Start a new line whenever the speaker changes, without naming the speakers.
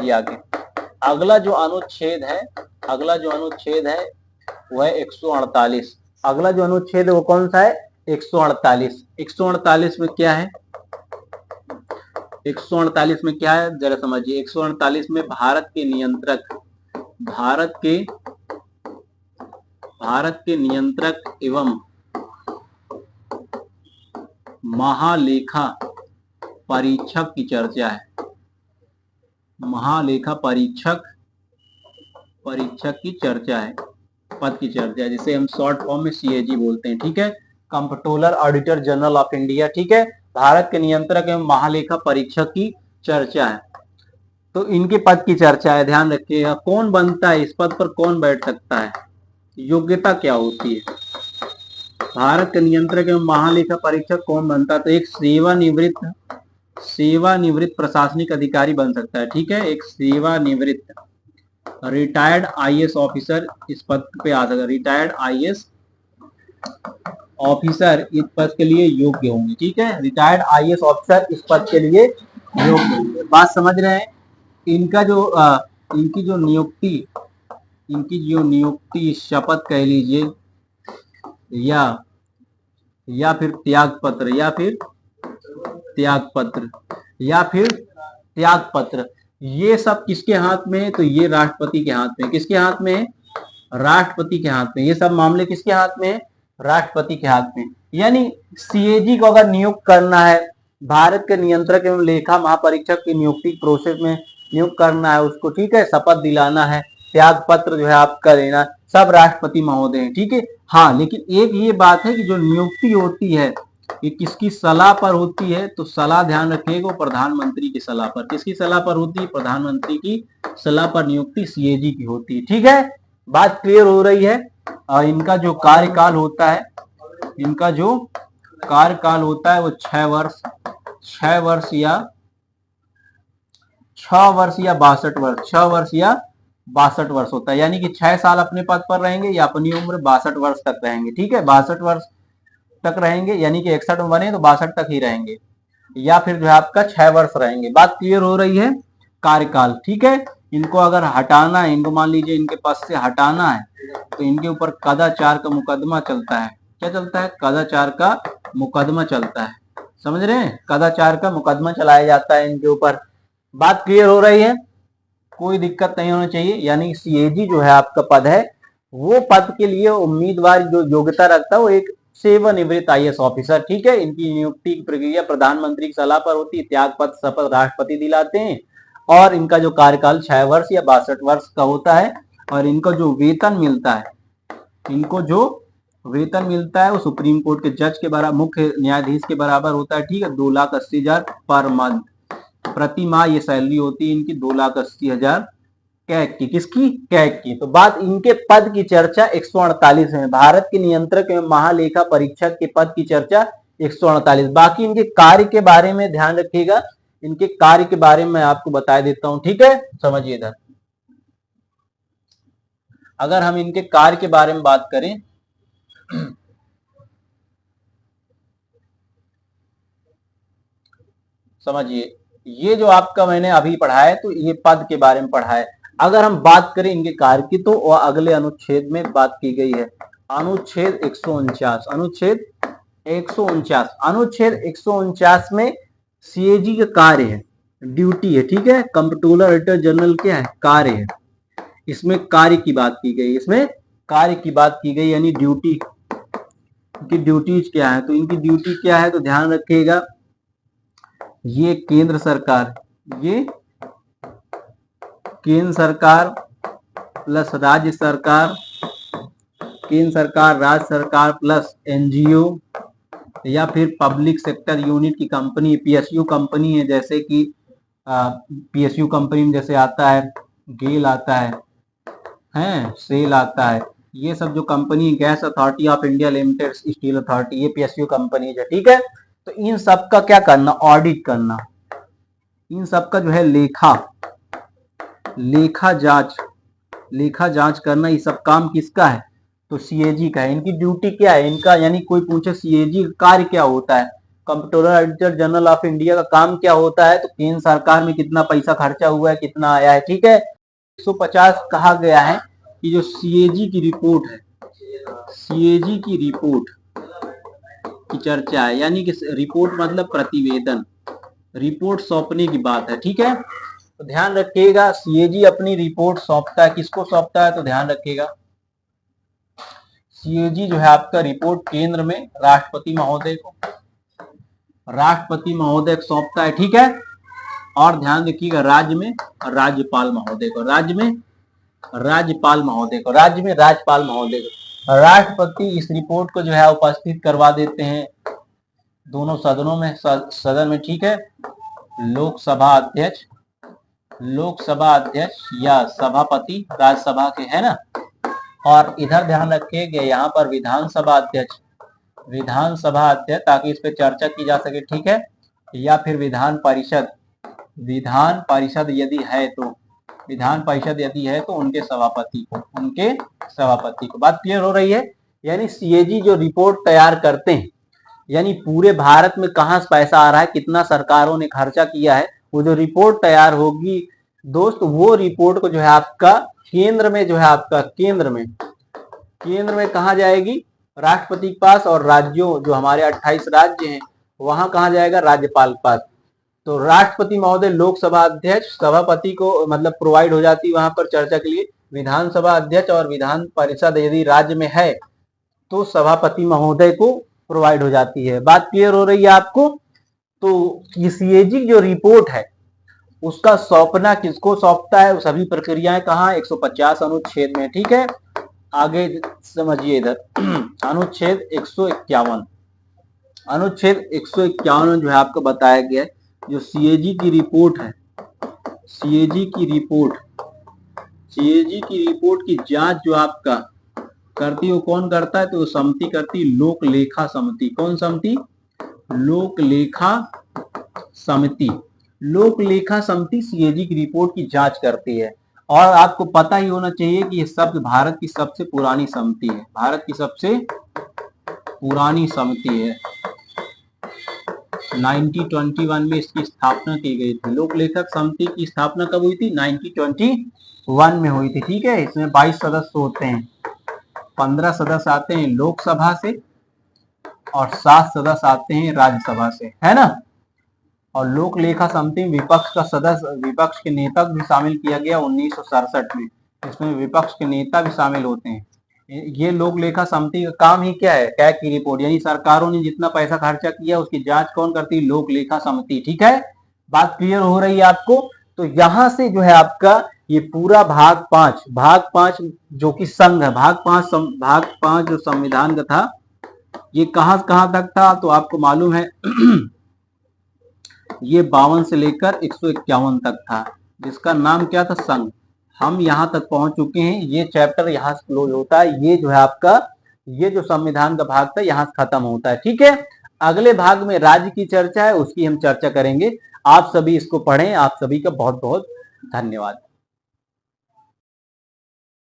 ये आगे अगला जो अनुच्छेद है, अगला जो अनुच्छेद है वह है 148। अगला जो अनुच्छेद है वो कौन सा है? 148। 148 में क्या है? 148 में क्या है जरा समझिए। 148 में भारत के नियंत्रक, भारत के नियंत्रक एवं महालेखा परीक्षक की चर्चा है। महालेखा परीक्षक की चर्चा है, पद की चर्चा है, जिसे हम शॉर्ट फॉर्म में सीएजी बोलते हैं। ठीक है, controller auditor general of India. ठीक है, भारत के नियंत्रक एवं महालेखा परीक्षक की चर्चा है। तो इनके पद की चर्चा है, ध्यान रखिएगा। कौन बनता है इस पद पर, कौन बैठ सकता है, योग्यता क्या होती है? भारत के नियंत्रक एवं महालेखा परीक्षक कौन बनता है? तो एक सेवानिवृत्त प्रशासनिक अधिकारी बन सकता है। ठीक है, एक सेवानिवृत्त रिटायर्ड आईएएस ऑफिसर इस पद पे आ सकता है। रिटायर्ड आईएएस ऑफिसर इस पद के लिए योग्य होंगे। ठीक है, रिटायर्ड आईएएस ऑफिसर इस पद के लिए योग्य होंगे। बात समझ रहे हैं? इनका जो इनकी जो नियुक्ति शपथ कह लीजिए या फिर त्याग पत्र, ये सब किसके हाथ में है? तो ये राष्ट्रपति के हाथ में। किसके हाथ में है? राष्ट्रपति के हाथ में। ये सब मामले किसके हाथ में है? राष्ट्रपति के हाथ में। यानी सीएजी को अगर नियुक्त करना है, भारत के नियंत्रक एवं लेखा महापरीक्षक की नियुक्ति प्रोसेस में नियुक्त करना है उसको, ठीक है, शपथ दिलाना है, त्याग पत्र जो है आपका लेना, सब राष्ट्रपति महोदय हैं। ठीक है, हाँ, लेकिन एक ये बात है कि जो नियुक्ति होती है ये किसकी सलाह पर होती है? तो सलाह ध्यान रखिएगा, प्रधानमंत्री की सलाह पर। किसकी सलाह पर होती है? प्रधानमंत्री की सलाह पर नियुक्ति सीएजी की होती है। ठीक है, बात क्लियर हो रही है? इनका जो कार्यकाल होता है, वो 6 वर्ष या 62 वर्ष होता है। यानी कि 6 साल अपने पद पर रहेंगे या अपनी उम्र 62 वर्ष तक रहेंगे। ठीक है, 62 वर्ष तक रहेंगे, यानी कि 61 में बने तो 62 तक ही रहेंगे, या फिर जो है आपका 6 वर्ष रहेंगे। बात क्लियर हो रही है? कार्यकाल। ठीक है, इनको अगर हटाना है, इनको मान लीजिए इनके पद से हटाना है, तो इनके ऊपर कदाचार का मुकदमा चलता है। क्या चलता है? कदाचार का मुकदमा चलता है। समझ रहे हैं? कदाचार का मुकदमा चलाया जाता है इनके ऊपर। बात क्लियर हो रही है? कोई दिक्कत नहीं होनी चाहिए। यानी सीएजी जो है आपका पद है, वो पद के लिए उम्मीदवार जो योग्यता रखता है वो एक सेवानिवृत्त आईएएस ऑफिसर। ठीक है, इनकी नियुक्ति की प्रक्रिया प्रधानमंत्री की सलाह पर होती है, त्याग पत्र शपथ राष्ट्रपति दिलाते हैं, और इनका जो कार्यकाल 6 वर्ष या 62 वर्ष का होता है। और इनको जो वेतन मिलता है वो सुप्रीम कोर्ट के जज के बराबर, मुख्य न्यायाधीश के बराबर होता है। ठीक है, 2,80,000 पर मंथ, प्रति माह ये सैलरी होती है इनकी 2,80,000 कैग की। किसकी? कैग की। तो बात इनके पद की चर्चा 148 है। भारत के नियंत्रक एवं महालेखा परीक्षक के पद की चर्चा 148। बाकी इनके कार्य के बारे में ध्यान रखिएगा, इनके कार्य के बारे में आपको बता देता हूं। ठीक है, समझिए इधर। अगर हम इनके कार्य के बारे में बात करें, समझिए, ये जो आपका मैंने अभी पढ़ा है तो ये पद के बारे में पढ़ा है। अगर हम बात करें इनके कार्य की तो अगले अनुच्छेद में बात की गई है। अनुच्छेद 149, अनुच्छेद 149 में सीएजी का कार्य है, ड्यूटी है। ठीक है, कंट्रोलर ऑडिटर जनरल क्या है? कार्य है। इसमें कार्य की बात की गई, यानी ड्यूटी की ड्यूटीज क्या है? तो इनकी ड्यूटी क्या है? तो ध्यान रखिएगा, ये केंद्र सरकार प्लस राज्य सरकार, केंद्र सरकार, राज्य सरकार प्लस एनजीओ या फिर पब्लिक सेक्टर यूनिट की कंपनी, पीएसयू कंपनी है, जैसे कि पीएसयू कंपनी में जैसे आता है गेल आता है, सेल आता है, ये सब जो company, gas authority of India limited, steel authority, ये पीएसयू कंपनी है। ठीक है, तो इन सब का क्या करना? ऑडिट करना। इन सब का जो है लेखा जांच करना, ये सब काम किसका है? तो सीएजी का है। इनकी ड्यूटी क्या है? इनका, यानी कोई पूछे सीएजी का कार्य क्या होता है, comptroller auditor general of India का काम क्या होता है, तो केंद्र सरकार में कितना पैसा खर्चा हुआ है, कितना आया है, ठीक है। 150 कहा गया है कि जो सीएजी की रिपोर्ट है, सीएजी की रिपोर्ट की चर्चा है, यानी कि रिपोर्ट मतलब प्रतिवेदन, रिपोर्ट सौंपने की बात है, ठीक है। तो ध्यान रखिएगा सीएजी अपनी रिपोर्ट सौंपता है, किसको सौंपता है, तो ध्यान रखिएगा सीएजी जो है आपका रिपोर्ट केंद्र में राष्ट्रपति महोदय को, राष्ट्रपति महोदय को सौंपता है, ठीक है। और ध्यान रखिएगा राज्य में राज्यपाल महोदय को, राज्य में राज्यपाल महोदय को, राज्य में राज्यपाल महोदय को। राष्ट्रपति इस रिपोर्ट को जो है उपस्थित करवा देते हैं दोनों सदनों में, सदन में, ठीक है। लोकसभा अध्यक्ष, लोकसभा अध्यक्ष या सभापति राज्यसभा के, है ना। और इधर ध्यान रखिएगा यहाँ पर विधानसभा अध्यक्ष, विधानसभा अध्यक्ष, ताकि इस पे चर्चा की जा सके, ठीक है। या फिर विधान परिषद, विधान परिषद यदि है तो, विधान परिषद यदि है तो उनके सभापति को, उनके सभापति को। बात क्लियर हो रही है। यानी सीएजी जो रिपोर्ट तैयार करते हैं, यानी पूरे भारत में कहाँ से पैसा आ रहा है, कितना सरकारों ने खर्चा किया है, वो जो रिपोर्ट तैयार होगी दोस्त, वो रिपोर्ट को जो है आपका केंद्र में, जो है आपका केंद्र में कहा जाएगी, राष्ट्रपति के पास, और राज्यों जो हमारे 28 राज्य हैं वहां कहा जाएगा, राज्यपाल के पास। तो राष्ट्रपति महोदय, लोकसभा अध्यक्ष, सभापति को मतलब प्रोवाइड हो जाती है वहां पर चर्चा के लिए। विधानसभा अध्यक्ष और विधान परिषद यदि राज्य में है तो सभापति महोदय को प्रोवाइड हो जाती है। बात क्लियर हो रही है आपको। तो सीएजी जो रिपोर्ट है उसका सौंपना किसको सौंपता है, सभी प्रक्रियाएं कहाँ, 150 अनुच्छेद में, ठीक है। आगे समझिए इधर अनुच्छेद 151, अनुच्छेद 151 में जो है आपको बताया गया है जो सीएजी की रिपोर्ट है, सीएजी की रिपोर्ट, सीएजी की रिपोर्ट की जांच जो आपका करती है वो कौन करता है, तो समिति करती, लोक लेखा समिति। कौन समिति, लोक लेखा समिति। लोक लेखा समिति सीएजी की रिपोर्ट की जांच करती है। और आपको पता ही होना चाहिए कि ये शब्द भारत की सबसे पुरानी समिति है, भारत की सबसे पुरानी समिति है। 1921 में इसकी स्थापना की गई थी। लोक लेखक समिति की स्थापना कब हुई थी, 1921 में हुई थी, ठीक है। इसमें 22 सदस्य होते हैं, 15 सदस्य आते हैं लोकसभा से और 7 सदस्य आते हैं राज्यसभा से, है ना। और लोक लेखा समिति में विपक्ष का सदस्य, विपक्ष के नेता भी शामिल किया गया 1967 में। इसमें विपक्ष के नेता भी शामिल होते हैं। ये लोक लेखा समिति का काम ही क्या है, टैक्स की रिपोर्ट, यानी सरकारों ने जितना पैसा खर्चा किया उसकी जांच कौन करती है, लोक लेखा समिति, ठीक है। बात क्लियर हो रही है आपको। तो यहां से जो है आपका ये पूरा भाग 5 जो कि संघ है, भाग 5 जो संविधान का था, ये कहां तक था, तो आपको मालूम है ये 52 से लेकर 151 तक था, जिसका नाम क्या था, संघ। हम यहां तक पहुंच चुके हैं, ये चैप्टर यहां से क्लोज होता है। ये जो है आपका, ये जो संविधान का भाग था यहां से खत्म होता है, ठीक है। अगले भाग में राज्य की चर्चा है, उसकी हम चर्चा करेंगे। आप सभी इसको पढ़ें। आप सभी का बहुत बहुत धन्यवाद।